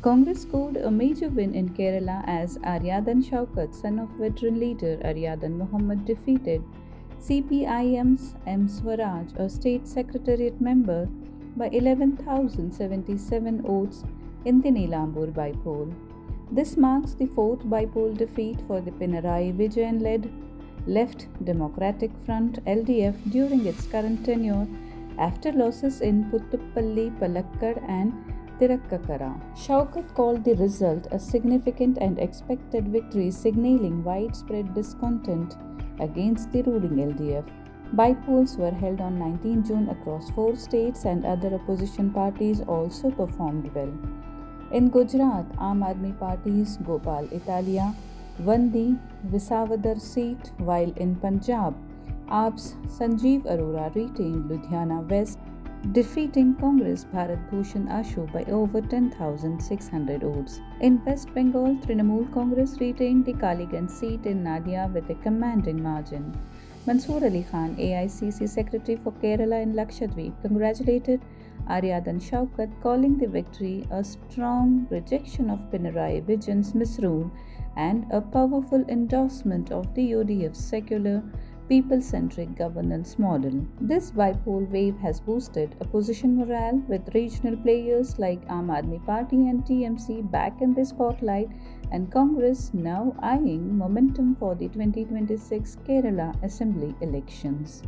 Congress scored a major win in Kerala as Aryadan Shoukath, son of veteran leader Aryadan Muhammed, defeated CPIM's M Swaraj, a state secretariat member, by 11,077 votes in the Nilambur bypoll. This marks the fourth bypoll defeat for the Pinarayi Vijayan-led Left Democratic Front (LDF) during its current tenure, after losses in Puthuppally, Palakkad, and Thrikkakara. Shoukath called the result a significant and expected victory, signaling widespread discontent against the ruling LDF. Bypolls were held on 19 June across 4 states, and other opposition parties also performed well. In Gujarat, Aadmi Party's Gopal Italia won the Visavadar seat, while in Punjab, AAP's Sanjeev Arora retained Ludhiana West, defeating Congress Bharat Bhushan Ashu by over 10,600 votes. In West Bengal, Trinamool Congress retained the Kaliganj seat in Nadia with a commanding margin. Mansoor Ali Khan, AICC Secretary for Kerala and Lakshadweep, congratulated Aryadan Shoukath, calling the victory a strong rejection of Pinarayi Vijayan's misrule and a powerful endorsement of the UDF's secular, people-centric governance model. This bypoll wave has boosted opposition morale, with regional players like Aadmi Party and TMC back in the spotlight, and Congress now eyeing momentum for the 2026 Kerala Assembly elections.